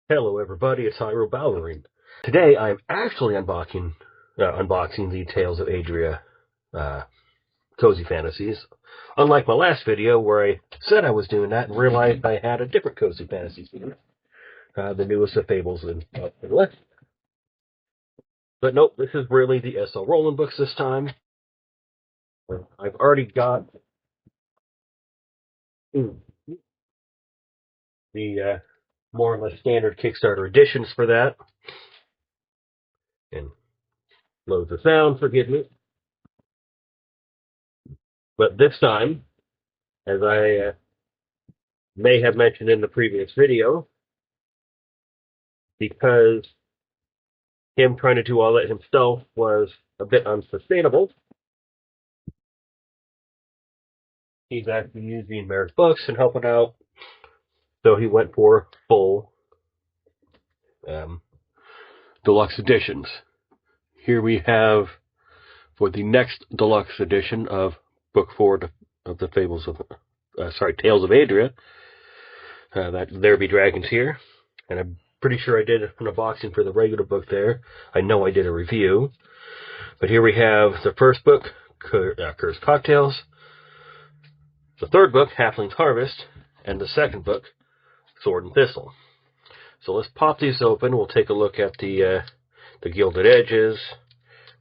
Hello everybody, it's Rowland. Today I'm actually unboxing the Tales of Aedrea Cozy Fantasies. Unlike my last video where I said I was doing that and realized I had a different Cozy Fantasies here. The newest of Fables and List. But nope, this is really the S.L. Rowland books this time. I've already got the more or less standard Kickstarter editions for that. And loads of sound, forgive me. But this time, as I may have mentioned in the previous video, because him trying to do all that himself was a bit unsustainable, he's actually using Merrick Books and helping out. So he went for full deluxe editions. Here we have, for the next deluxe edition of Book 4 of the Tales of Aedrea, that There Be Dragons here. And I'm pretty sure I did an unboxing for the regular book there. I know I did a review. But here we have the first book, Cursed Cocktails, the third book, Halfling's Harvest, and the second book, Sword and Thistle. So let's pop these open. We'll take a look at the gilded edges.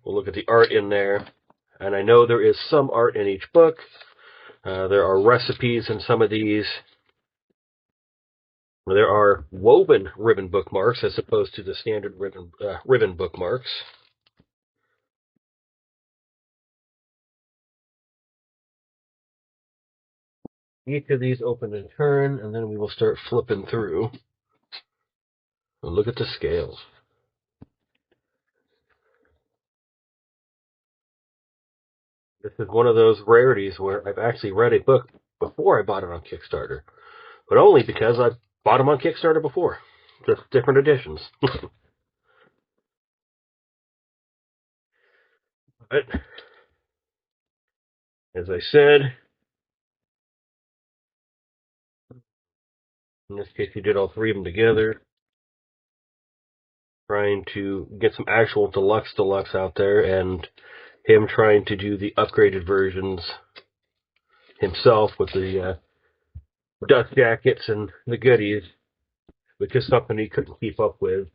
We'll look at the art in there. And I know there is some art in each book. There are recipes in some of these. There are woven ribbon bookmarks as opposed to the standard ribbon bookmarks. Each of these open in turn, and then we will start flipping through. And look at the scales. This is one of those rarities where I've actually read a book before I bought it on Kickstarter. But only because I bought them on Kickstarter before. Just different editions. But, as I said, in this case he did all three of them together. Trying to get some actual deluxe out there, and him trying to do the upgraded versions himself with the dust jackets and the goodies, which is something he couldn't keep up with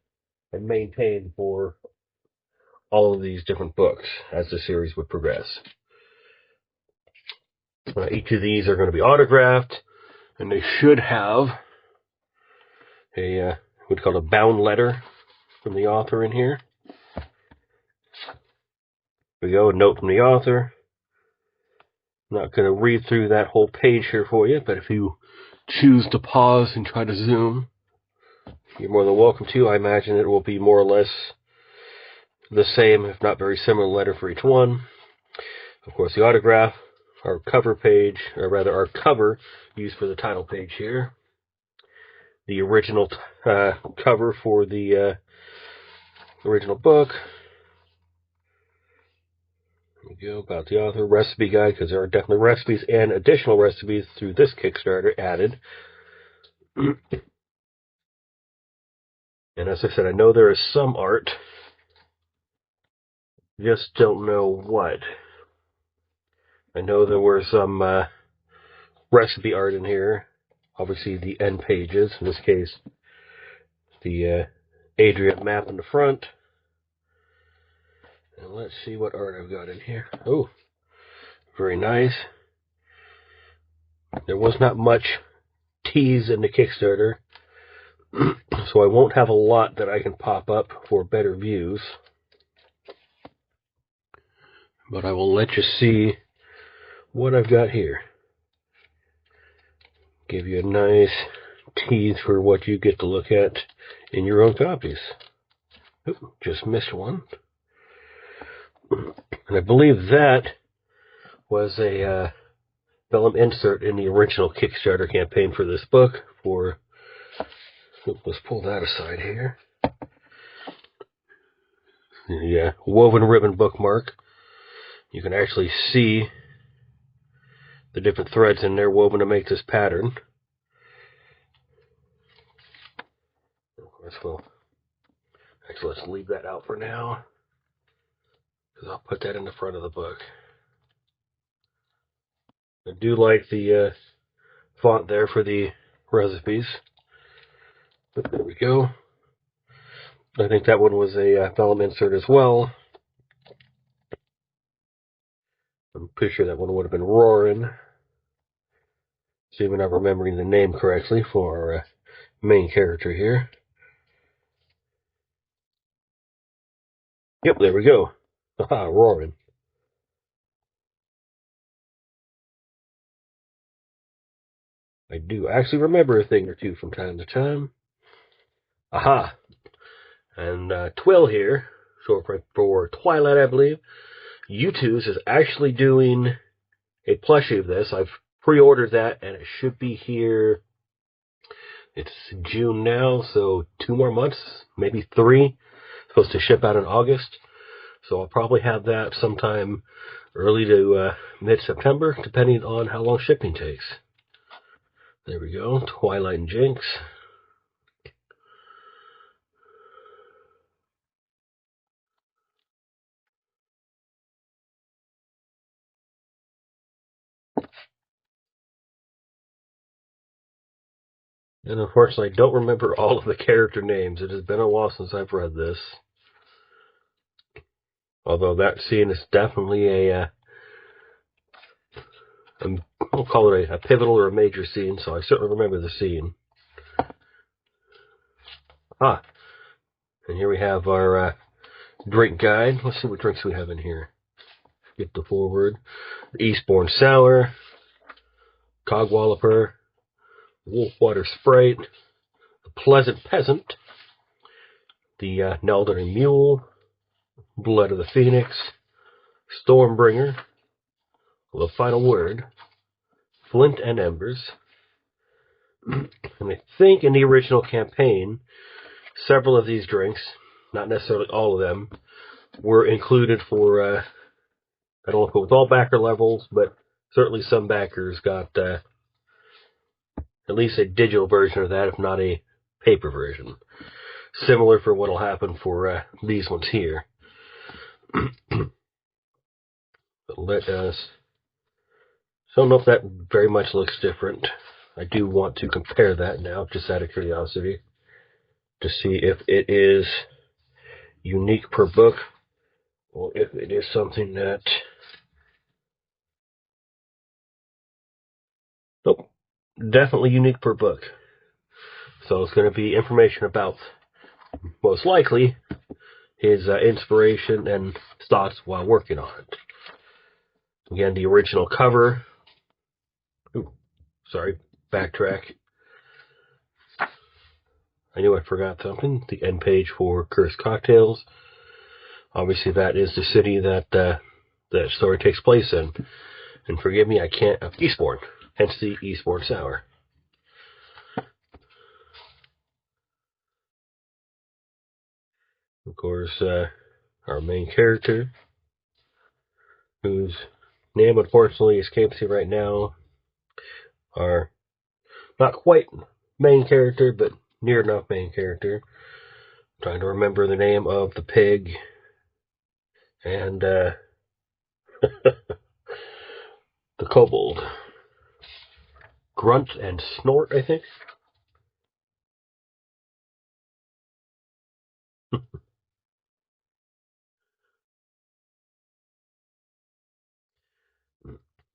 and maintain for all of these different books as the series would progress. Each of these are going to be autographed, and they should have a what's called a bound letter from the author in here. Here we go, a note from the author. I'm not going to read through that whole page here for you, but if you choose to pause and try to zoom, you're more than welcome to. I imagine it will be more or less the same, if not very similar letter for each one. Of course, the autograph, our cover page, or rather our cover used for the title page here. The original cover for the original book. There we go, about the author, recipe guide, because there are definitely recipes and additional recipes through this Kickstarter added. And as I said, I know there is some art. Just don't know what. I know there were some recipe art in here. Obviously the end pages, in this case, the Aedrea map in the front. And let's see what art I've got in here. Oh, very nice. There was not much tease in the Kickstarter, so I won't have a lot that I can pop up for better views. But I will let you see what I've got here. Give you a nice tease for what you get to look at in your own copies. Ooh, just missed one. And I believe that was a vellum insert in the original Kickstarter campaign for this book. Let's pull that aside here. The woven ribbon bookmark. You can actually see the different threads in there woven to make this pattern. Actually, let's leave that out for now, because I'll put that in the front of the book. I do like the font there for the recipes. But there we go. I think that one was a vellum insert as well. I'm pretty sure that one would have been Rowland. See if I'm not remembering the name correctly for our main character here. Yep, there we go. Aha, Rowland. I do actually remember a thing or two from time to time. Aha. And Twill here, short for Twilight, I believe. U2's is actually doing a plushie of this. I've pre-ordered that, and it should be here. It's June now, so 2 more months, maybe 3. Supposed to ship out in August. So I'll probably have that sometime early to mid-September, depending on how long shipping takes. There we go, Twilight and Jinx. And unfortunately, I don't remember all of the character names. It has been a while since I've read this. Although that scene is definitely I'll call it a pivotal or a major scene, so I certainly remember the scene. Ah, and here we have our drink guide. Let's see what drinks we have in here. Get the forward. The Eastbourne Sour, Cogwalloper, Wolfwater Sprite, the Pleasant Peasant, the Neldering Mule, Blood of the Phoenix, Stormbringer, The Final Word, Flint and Embers. And I think in the original campaign, several of these drinks, not necessarily all of them, were included for, I don't know if it was all backer levels, but certainly some backers got at least a digital version of that, if not a paper version. Similar for what will happen for these ones here. But let us... I don't know if that very much looks different. I do want to compare that now, just out of curiosity, to see if it is unique per book, or if it is something that... Nope, definitely unique per book. So it's going to be information about, most likely, his inspiration and thoughts while working on it. Again, the original cover... Ooh, sorry, backtrack. I knew I forgot something. The end page for Cursed Cocktails. Obviously, that is the city that the story takes place in. And forgive me, I can't... Eastbourne. Hence the Eastbourne Sour. Of course, our main character, whose name unfortunately escapes me right now, our not quite main character, but near enough main character. I'm trying to remember the name of the pig and the kobold. Grunt and Snort, I think.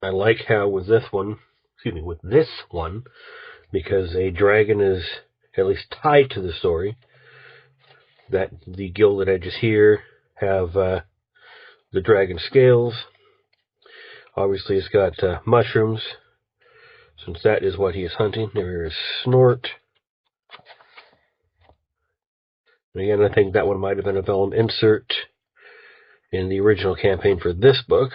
I like how with this one, because a dragon is at least tied to the story, that the Gilded Edges here have the dragon scales. Obviously, it's got mushrooms, since that is what he is hunting. There is Snort. And again, I think that one might have been a vellum insert in the original campaign for this book.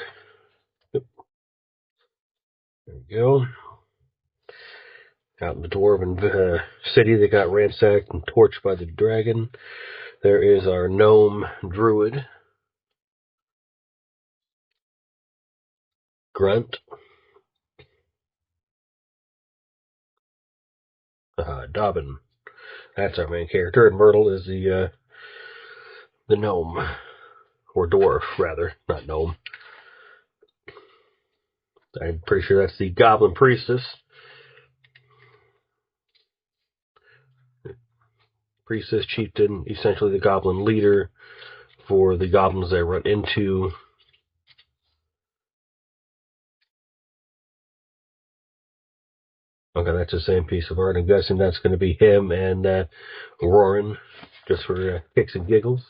There we go. Out in the dwarven city that got ransacked and torched by the dragon, there is our gnome druid, Grunt, Dobbin. That's our main character, and Myrtle is the gnome. Or dwarf, rather. Not gnome. I'm pretty sure that's the goblin priestess. Priestess, chieftain, essentially the goblin leader for the goblins they run into. Okay, that's the same piece of art. I'm guessing that's going to be him and Rowland, just for kicks and giggles.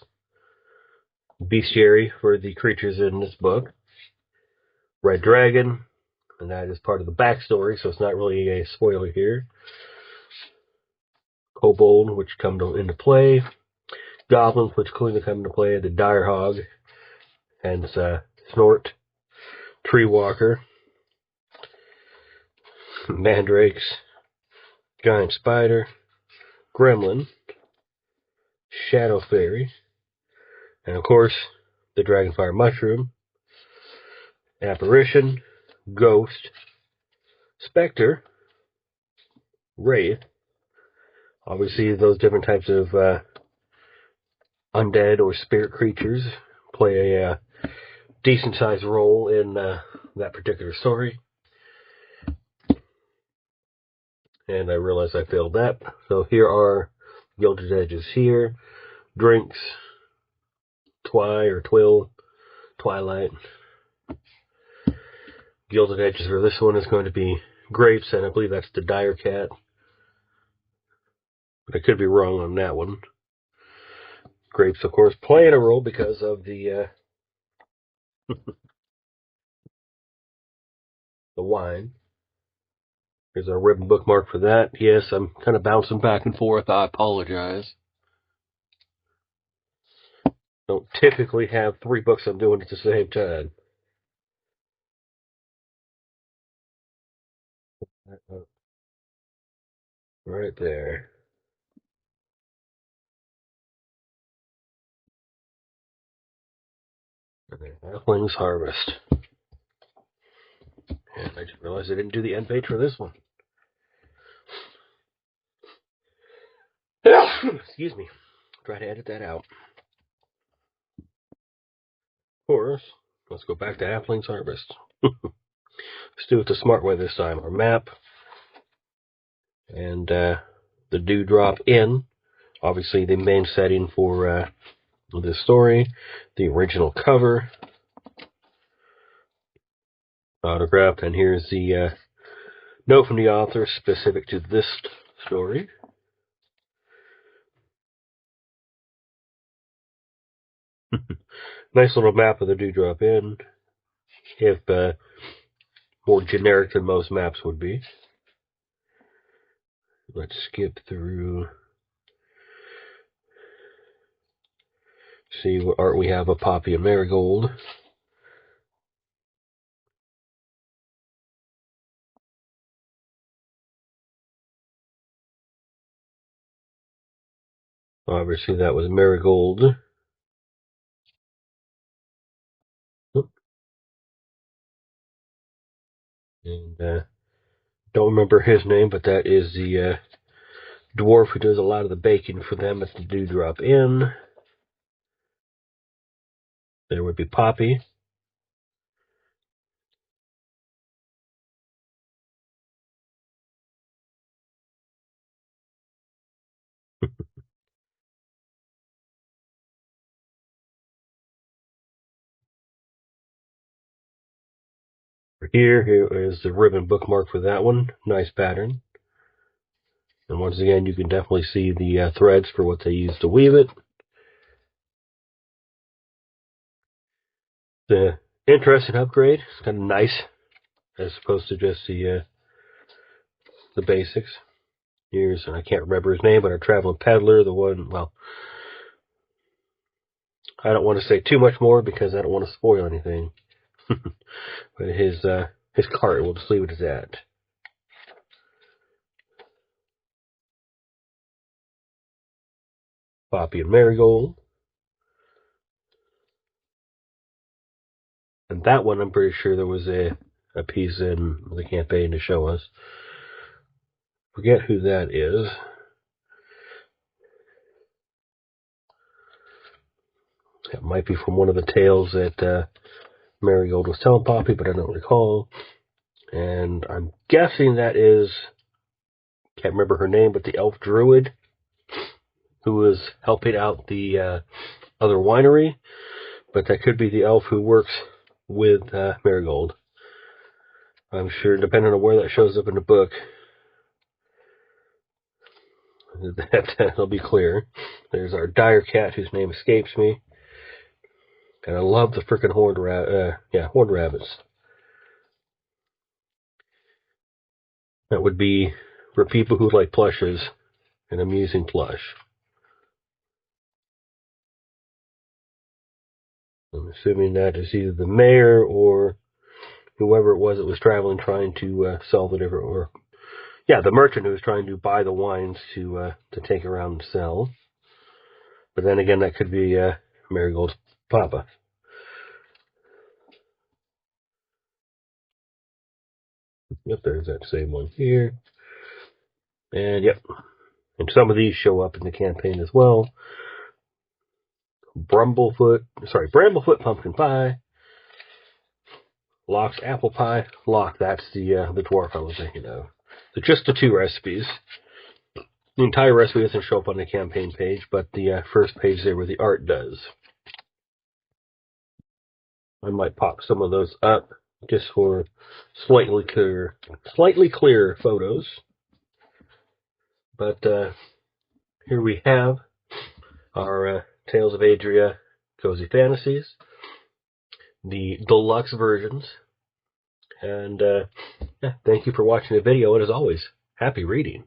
Bestiary for the creatures in this book. Red Dragon, and that is part of the backstory, so it's not really a spoiler here. Kobold, which come into play. Goblins, which clearly come into play. The Dire Hog, and Snort. Tree Walker. Mandrakes. Giant Spider. Gremlin. Shadow Fairy. And of course, the Dragonfire Mushroom. Apparition. Ghost. Spectre. Wraith. Obviously, those different types of undead or spirit creatures play a decent-sized role in that particular story. And I realize I failed that. So here are Gilded Edges here. Drinks. Twilight. Gilded Edges for this one is going to be Grapes, and I believe that's the Dire Cat. But I could be wrong on that one. Grapes, of course, playing a role because of the the wine. Here's our ribbon bookmark for that. Yes, I'm kind of bouncing back and forth. I apologize. Don't typically have 3 books I'm doing at the same time. Right there. And then Halfling's Harvest. And I just realized I didn't do the end page for this one. Excuse me. Try to edit that out. Of course, let's go back to Halfling's Harvest. Let's do it the smart way this time. Our map. And the Dewdrop Inn. Obviously the main setting for this story. The original cover. Autographed. And here's the note from the author specific to this story. Nice little map of the Dewdrop Inn. If more generic than most maps would be. Let's skip through. See what art we have of Poppy and Marigold. Obviously that was Marigold. And don't remember his name, but that is the dwarf who does a lot of the baking for them at the Dewdrop Inn. There would be Poppy. Here is the ribbon bookmark for that one. Nice pattern. And once again, you can definitely see the threads for what they use to weave it. The interesting upgrade. It's kind of nice, as opposed to just the basics. Here's, and I can't remember his name, but our traveling peddler, the one, well, I don't want to say too much more because I don't want to spoil anything. But his cart, we'll just leave it at that. Poppy and Marigold. And that one, I'm pretty sure there was a piece in the campaign to show us. Forget who that is. That might be from one of the tales that Marigold was telling Poppy, but I don't recall. And I'm guessing that is, can't remember her name, but the elf druid who was helping out the other winery. But that could be the elf who works with Marigold. I'm sure, depending on where that shows up in the book, that'll be clear. There's our dire cat, whose name escapes me. And I love the frickin' horned rabbits. That would be for people who like plushes, an amusing plush. I'm assuming that is either the mayor or whoever it was that was traveling trying to sell the different, or the merchant who was trying to buy the wines to take around and sell. But then again, that could be Marigold's papa. Yep, there's that same one here. And yep, and some of these show up in the campaign as well. Bramblefoot pumpkin pie. Locke's apple pie. Locke, that's the dwarf I was thinking of. So just the 2 recipes. The entire recipe doesn't show up on the campaign page, but the first page there where the art does. I might pop some of those up just for slightly clearer photos. But here we have our Tales of Aedrea Cozy Fantasies, the deluxe versions. And thank you for watching the video, and as always, happy reading.